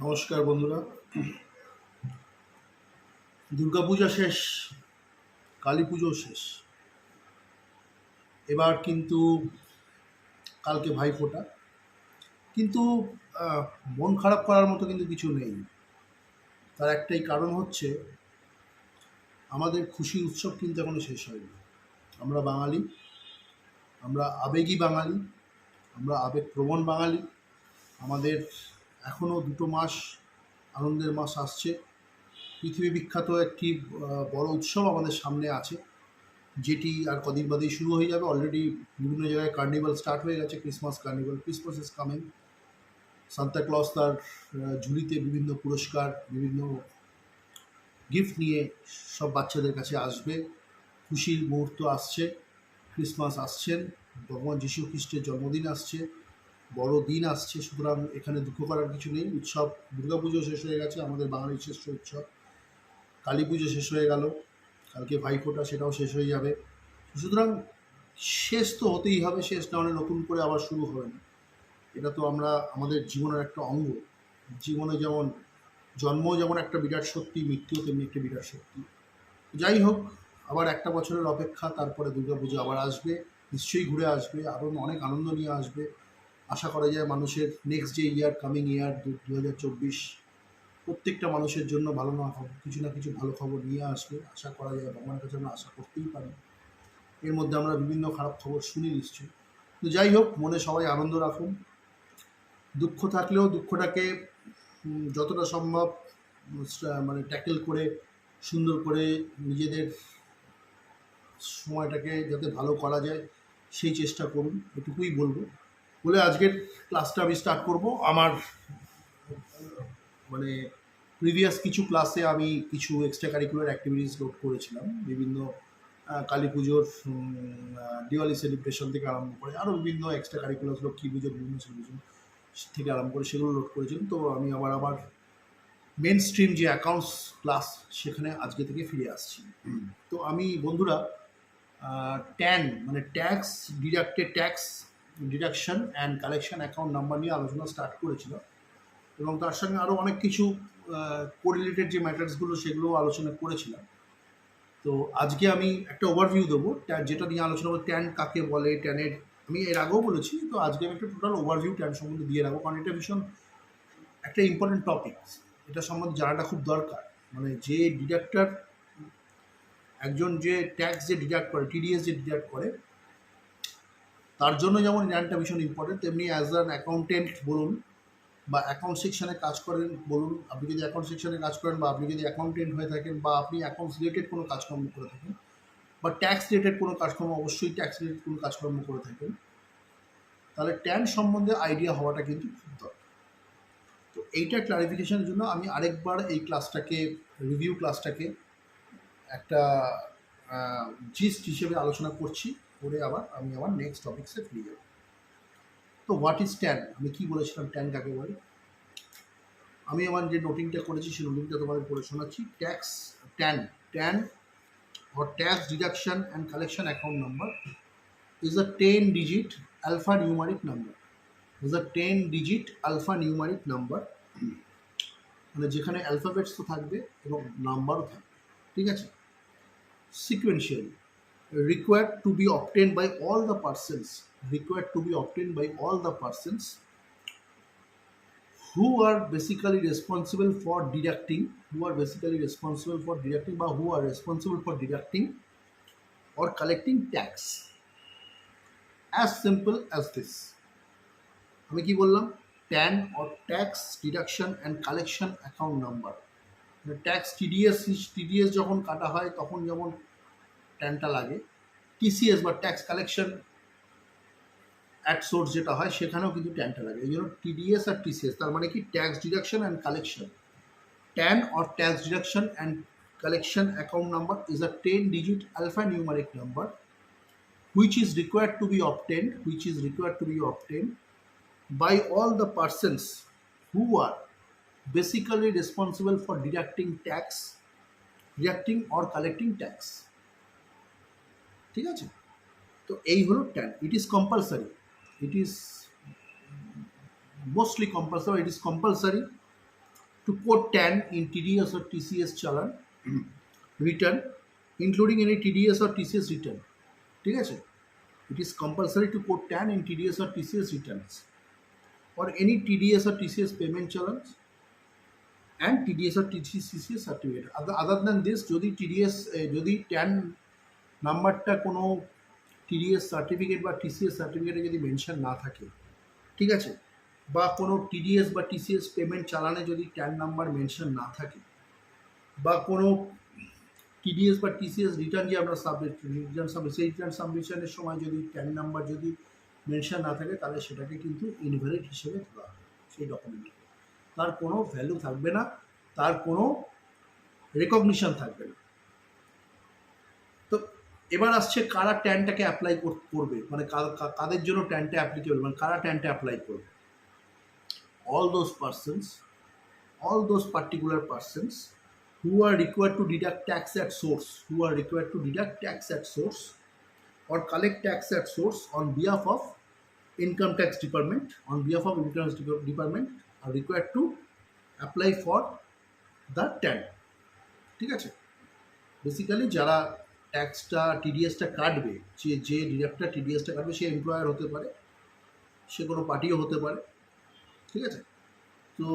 নমস্কার বন্ধুরা। দুর্গাপূজা শেষ, কালী পুজো শেষ, এবার কিন্তু কালকে ভাইফোঁটা। কিন্তু আহ, মন খারাপ করার মতো কিন্তু কিছু নেই। তার একটাই কারণ হচ্ছে আমাদের খুশি উৎসব কিন্তু এখনো শেষ হয়নি। আমরা বাঙালি, আমরা আবেগী বাঙালি, আমরা আবেগপ্রবণ বাঙালি। আমাদের এখনও 2 মাস আনন্দের মাস আসছে। পৃথিবী বিখ্যাত একটি বড় উৎসব আমাদের সামনে আছে, যেটি আর কদিন বাদেই শুরু হয়ে যাবে। অলরেডি বিভিন্ন জায়গায় কার্নিভাল স্টার্ট হয়ে গেছে, Christmas carnival. Christmas is coming. Santa Claus তার ঝুলিতে বিভিন্ন পুরস্কার, বিভিন্ন গিফট নিয়ে সব বাচ্চাদের কাছে আসবে। খুশির মুহূর্ত আসছে, ক্রিসমাস আসছেন, ভগবান যীশু খ্রিস্টের জন্মদিন আসছে, বড় দিন আসছে। সুতরাং এখানে দুঃখ করার কিছু নেই। উৎসব, দুর্গাপুজো শেষ হয়ে গেছে, আমাদের বাঙালির শ্রেষ্ঠ উৎসব। কালী পুজো শেষ হয়ে গেল, কালকে ভাইফোঁটা, সেটাও শেষ হয়ে যাবে। সুতরাং শেষ তো হতেই হবে, শেষ না হলে নতুন করে আবার শুরু হবে না। এটা তো আমরা আমাদের জীবনের একটা অঙ্গ। জীবনে যেমন জন্ম যেমন একটা বিরাট শক্তি, মৃত্যুও তেমনি একটা বিরাট শক্তি। যাই হোক, আবার একটা বছরের অপেক্ষা, তারপরে দুর্গাপুজো আবার আসবে, নিশ্চয়ই ঘুরে আসবে, আরও অনেক আনন্দ নিয়ে আসবে। আশা করা যায় মানুষের নেক্সট যে ইয়ার, কামিং ইয়ার 2024, প্রত্যেকটা মানুষের জন্য ভালো না কিছু ভালো খবর নিয়ে আসবে। আশা করা যায়, ভগবানের কাছে আমরা আশা করতেই পারি। এর মধ্যে আমরা বিভিন্ন খারাপ খবর শুনি নিশ্চয়ই। তো যাই হোক, মনে সবাই আনন্দ রাখুন। দুঃখ থাকলেও দুঃখটাকে যতটা সম্ভব মানে ট্যাকেল করে, সুন্দর করে নিজেদের সময়টাকে যাতে ভালো করা যায় সেই চেষ্টা করুন, এটুকুই বলবো। বলে আজকের ক্লাসটা আমি স্টার্ট করব। আমার মানে প্রিভিয়াস কিছু ক্লাসে আমি কিছু এক্সট্রা কারিকুলার অ্যাক্টিভিটিস লোড করেছিলাম। বিভিন্ন কালী পুজোর দিওয়ালি সেলিব্রেশন থেকে আরম্ভ করে আরও বিভিন্ন এক্সট্রা কারিকুলার, লক্ষ্মী পুজোর বিভিন্ন সেলিব্রেশন থেকে আরম্ভ করে সেগুলো লোড করেছিলাম। তো আমি আবার মেন স্ট্রিম যে অ্যাকাউন্টস ক্লাস, সেখানে আজকে থেকে ফিরে আসছি। তো আমি বন্ধুরা ট্যান মানে tax deduction and collection account number নিয়ে আলোচনা স্টার্ট করেছিলাম, এবং তার সঙ্গে আরও অনেক কিছু কোরিলেটেড যে ম্যাটার্সগুলো সেগুলোও আলোচনা করেছিলাম। তো আজকে আমি একটা ওভারভিউ দেবো, যেটা নিয়ে আলোচনা করবো ট্যান কাকে বলে, ট্যানের আমি এর আগেও বলেছি। তো আজকে আমি একটা টোটাল ওভারভিউ ট্যান সম্বন্ধে দিয়ে রাখবো, কারণ এটা ভীষণ একটা ইম্পর্টেন্ট টপিক। এটা সম্বন্ধে জানাটা খুব দরকার। মানে যে ডিডাক্টর, একজন যে ট্যাক্স যে ডিডাক্ট করে, টিডিএস যে ডিডাক্ট করে, তার জন্য যেমন ট্যানটা ভীষণ ইম্পর্টেন্ট, তেমনি অ্যাজ অ্যান অ্যাকাউন্টেন্ট বলুন বা অ্যাকাউন্ট সেকশনে কাজ করেন বলুন, আপনি যদি অ্যাকাউন্ট সেকশনে কাজ করেন বা আপনি যদি অ্যাকাউন্টেন্ট হয়ে থাকেন বা আপনি অ্যাকাউন্টস রিলেটেড কোনো কাজকর্ম করে থাকেন বা ট্যাক্স রিলেটেড কোনো কাজকর্ম, অবশ্যই ট্যাক্স রিলেটেড কোনো কাজকর্ম করে থাকেন, তাহলে ট্যান সম্বন্ধে আইডিয়া হওয়াটা কিন্তু খুব দরকার। তো এইটা ক্লারিফিকেশনের জন্য আমি আরেকবার এই ক্লাসটাকে, রিভিউ ক্লাসটাকে একটা জিস্ট হিসেবে আলোচনা করছি, করে আমি আবার নেক্সট টপিক্সে ফিরে যাব। তো হোয়াট ইজ ট্যান, আমি কী বলেছিলাম ট্যান কাকে বলে। আমি আমার যে নোটিংটা করেছি সেই নোটিংটা তোমাদের পড়ে শোনাচ্ছি। Tan or tax deduction and collection account number is a 10-digit alphanumeric number. মানে যেখানে অ্যালফাবেটস তো থাকবে এবং নাম্বারও থাকবে, ঠিক আছে। Sequentially required to be obtained by all the persons who are basically responsible for deducting or collecting tax. As simple as this. আমি কি বললাম? Tan or tax deduction and collection account number. Tax TDS যখন কাটা হয় তখন যেমন ট্যানটা লাগে, TCS বা ট্যাক্স কালেকশন অ্যাট সোর্স যেটা হয় সেখানেও কিন্তু ট্যানটা লাগে। এই জন্য টিডিএস আর টিসিএস, তার মানে কি tax deduction and collection. Tan or tax deduction and collection account number is a 10-digit alphanumeric number which is required to be obtained by all the persons who are basically responsible for deducting or collecting tax. ঠিক আছে? তো এই হলো tan. It is mostly compulsory to quote TAN in TDS or TCS challan return, including any TDS or TCS return. ঠিক আছে? It is compulsory to quote TAN in TDS or TCS returns or any TDS or TCS payment challans and TDS or TCS certificate. Other than this, যদি TDS যদি TAN নাম্বারটা কোনো TDS certificate বা TCS সার্টিফিকেটে যদি mention না থাকে, ঠিক আছে, বা কোনো TDS বা TCS পেমেন্ট চালানে যদি TAN নাম্বার মেনশন না থাকে, বা কোনো TDS বা TCS রিটার্ন যে আমরা সেই রিটার্ন সাবমিশনের সময় যদি TAN নাম্বার যদি মেনশন না থাকে, তাহলে সেটাকে কিন্তু ইনভ্যালিড হিসেবে ধরা হবে সেই ডকুমেন্টে। তার কোনো ভ্যালু থাকবে না, তার কোনো রেকগনিশন থাকবে না। তো এবার আসছে কারা ট্যানটাকে অ্যাপ্লাই করবে, মানে কাদের জন্য ট্যানটা অ্যাপ্লিকেবল, মানে কারা ট্যানটা অ্যাপ্লাই করবে। all those particular persons who are required to deduct tax at source, or collect tax at source on behalf of income tax department, are required to apply for the TAN। ঠিক আছে? Basically যারা ট্যাক্সটা TDSটা কাটবে, যে ডিডাক্টর TDSটা কাটবে, সে employer হতে পারে, সে কোনো পার্টিও হতে পারে, ঠিক আছে, তো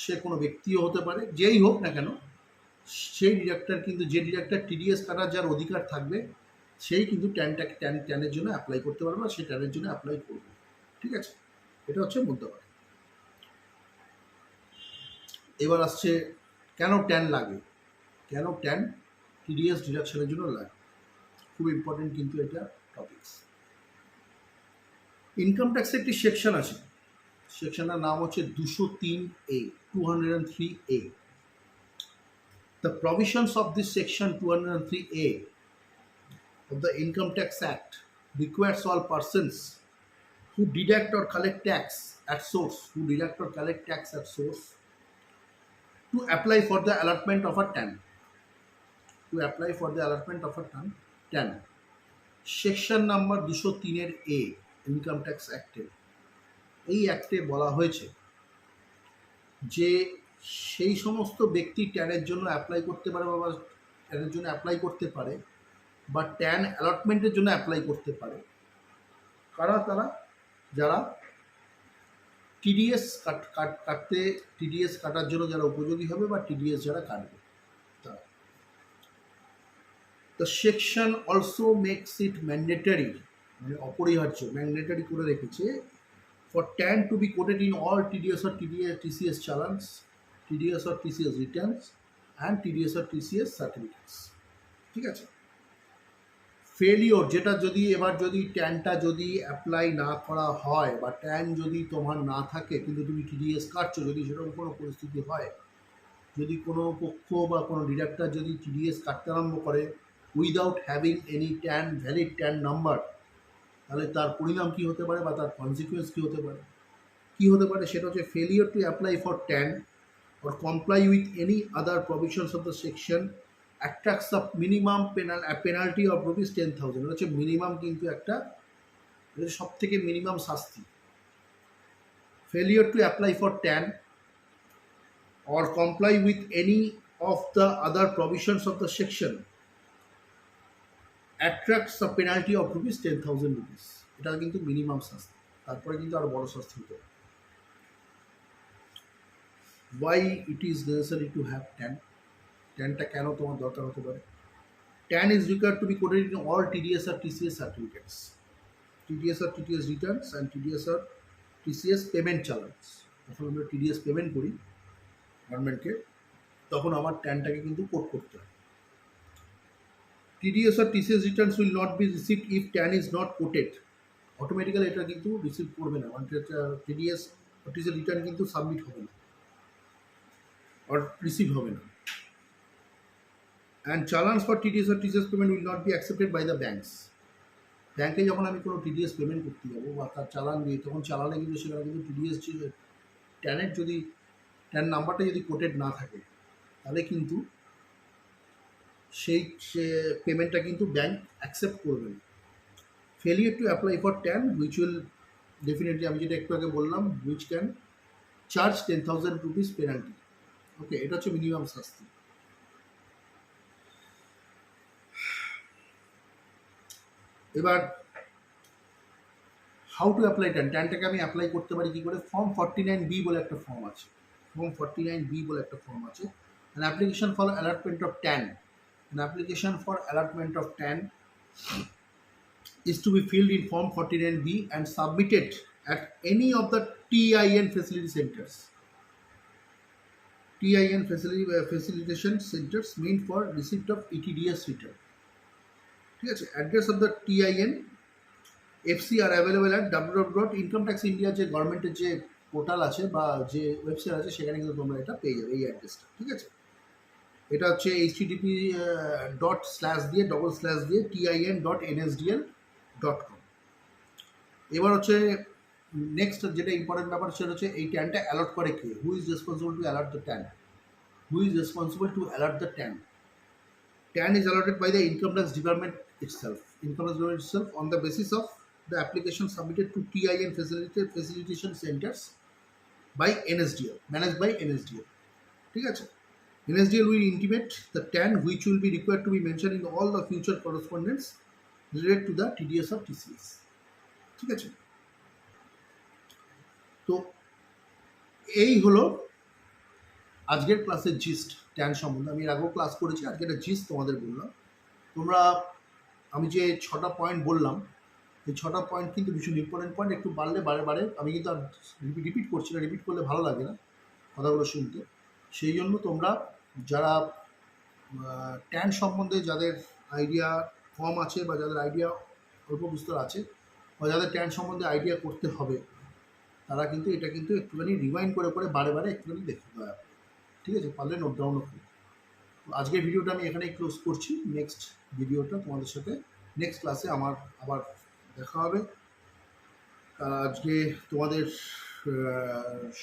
সে কোনো ব্যক্তিও হতে পারে, যেই হোক না কেন, সেই ডিডাক্টর কিন্তু যে ডিডাক্টর TDS কাটার যার অধিকার থাকবে, সেই কিন্তু ট্যানের জন্য অ্যাপ্লাই করতে পারবে, বা সেই ট্যানের জন্য অ্যাপ্লাই করবে। ঠিক আছে? এটা হচ্ছে মুদ্রাবাদ। এবার আসছে কেন ট্যান লাগে, কেন ট্যান TDS ডিডাকশনের জন্য লাগে। খুব ইম্পর্টেন্ট কিন্তু এটা টপিকস। ইনকাম ট্যাক্সের একটি সেকশন আছে, সেকশনটার নাম হচ্ছে 203A, 203A। The provisions of this section 203A of the Income Tax Act requires all persons who deduct or collect tax at source, to apply for the allotment of a TAN. TAN section number 203 A income tax অ্যাক্টে, এই অ্যাক্টে বলা হয়েছে যে সেই সমস্ত ব্যক্তি ট্যানের জন্য অ্যাপ্লাই করতে পারে, বা ট্যানের জন্য অ্যাপ্লাই করতে পারে, বা ট্যান অ্যালটমেন্টের জন্য অ্যাপ্লাই করতে পারে, তারা যারা TDS কাটার জন্য যারা উপযোগী হবে, বা TDS যারা কাটবে তারা। The section also makes it mandatory, মানে অপরিহার্য, ম্যান্ডেটরি করে রেখেছে, for TAN to be quoted in all TDS or TCS challans, TDS or TCS returns and TDS or TCS certificates। ঠিক আছে? ফেলিওর, যেটা যদি এবার যদি ট্যানটা যদি অ্যাপ্লাই না করা হয়, বা ট্যান যদি তোমার না থাকে কিন্তু তুমি TDS কাটছো, যদি সেরকম কোনো পরিস্থিতি হয়, যদি কোনো পক্ষ বা কোনো ডিডাক্টর যদি TDS কাটতে আরম্ভ করে without having any valid tan number, তাহলে তার পরিণাম কী হতে পারে, বা তার কনসিকুয়েন্স কী হতে পারে, সেটা হচ্ছে failure two apply for TAN or comply with any other provisions of the section attracts a minimum penalty of rupees 10,000। এটা হচ্ছে মিনিমাম, কিন্তু একটা সব থেকে মিনিমাম শাস্তি। Failure two apply for TAN or comply with any of the other provisions of the section attracts a penalty of rupees 10,000 rupees। এটা কিন্তু minimum শাস্তি, তারপরে কিন্তু আরো বড় শাস্তি হতে পারে। Why it is necessary to have TAN? TANটা কেন তোমার দরকার হতে পারে? TAN is required to be quoted in all TDS or TCS certificates, TDS or TCS returns and TDS or TCS payment challans। যখন আমরা TDS পেমেন্ট করি গভর্নমেন্টকে, তখন আমার TANটাকে কিন্তু কোড করতে হয়। TDS or TCS returns will not be received if TAN is not quoted। Automatically এটা কিন্তু রিসিভ করবে না, মানে TDS or TCS রিটার্ন কিন্তু সাবমিট হবে না, or রিসিভ হবে না। And challans for TDS or TCS payment will not be accepted by the banks। ব্যাংকে যখন আমি কোনো TDS পেমেন্ট করতে যাবো, বা তার চালান দিই, তখন চালানে কিন্তু সেখানে কিন্তু TDS ট্যানের যদি ট্যান নাম্বারটা যদি কোটেড না থাকে, তাহলে কিন্তু সেই পেমেন্টটা কিন্তু ব্যাংক অ্যাকসেপ্ট করবে না। Failure to apply for TAN which will definitely, আমি যেটা একটু আগে বললাম, which can charge 10,000 rupees penalty. Okay, এটা হচ্ছে মিনিমাম শাস্তি। এবার হাউ টু অ্যাপ্লাই ট্যান, ট্যানটাকে আমি অ্যাপ্লাই করতে পারি কী করে? ফর্ম 49B বলে একটা ফর্ম আছে, ফর্ম 49B বলে একটা ফর্ম আছে। An application for allotment of tan, an application for allotment of tan is to be filled in form 49B and submitted at any of the TIN facility centers. TIN facilitation centers meant for receipt of ETDS return. ঠিক আছে, address of the TIN FC are available at www.incometaxindia যে গভর্নমেন্টের যে portal আছে বা যে website আছে সেখানে কিন্তু তোমরা এটা পেয়ে যাবে এই অ্যাড্রেসটা। ঠিক আছে, এটা হচ্ছে http:/দিয়ে tin.nsdl.com। এবার হচ্ছে নেক্সট যেটা ইম্পর্টেন্ট ব্যাপার সেটা হচ্ছে এই ট্যানটা অ্যালার্ট করে কে? Who is responsible to allot the TAN? Who is responsible to allot the TAN? TAN is allotted by the Income Tax Department itself. Income Tax Department itself on the basis of the application submitted to TIN facilitation centers by NSDL, managed by NSDL. ঠিক আছে, NSDL will intimate the TAN which will be required to be mentioned in all the future correspondence related to the TDS of TCS. ঠিক আছে, তো এই হলো আজকের ক্লাসের gist tan সম্বন্ধে। আমি এর আগেও ক্লাস করেছি, আজকে একটা জিস্ট তোমাদের বললাম। তোমরা আমি যে 6টা পয়েন্ট বললাম, এই 6টা পয়েন্ট কিন্তু ভীষণ ইম্পর্টেন্ট পয়েন্ট। একটু বাড়লে বারে আমি কিন্তু আর রিপিট করছি না, রিপিট করলে ভালো লাগে না কথাগুলো শুনতে। সেই জন্য তোমরা যারা ট্যান সম্বন্ধে যাদের আইডিয়া কম আছে বা যাদের আইডিয়া অল্প বিস্তর আছে বা যাদের ট্যান সম্বন্ধে আইডিয়া করতে হবে, তারা কিন্তু এটা কিন্তু একটুখানি রিমাইন্ড করে বারে একটুখানি দেখতে হবে। ঠিক আছে, পারলে নোট ডাউনও করো। তো আজকের ভিডিওটা আমি এখানেই ক্লোজ করছি। নেক্সট ভিডিওটা তোমাদের সাথে নেক্সট ক্লাসে আমার আবার দেখা হবে। আজকে তোমাদের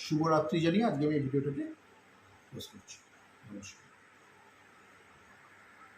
শুভরাত্রি জানিয়ে আজকে আমি এই ভিডিওটাকে ক্লোজ করছি। নমস্কার।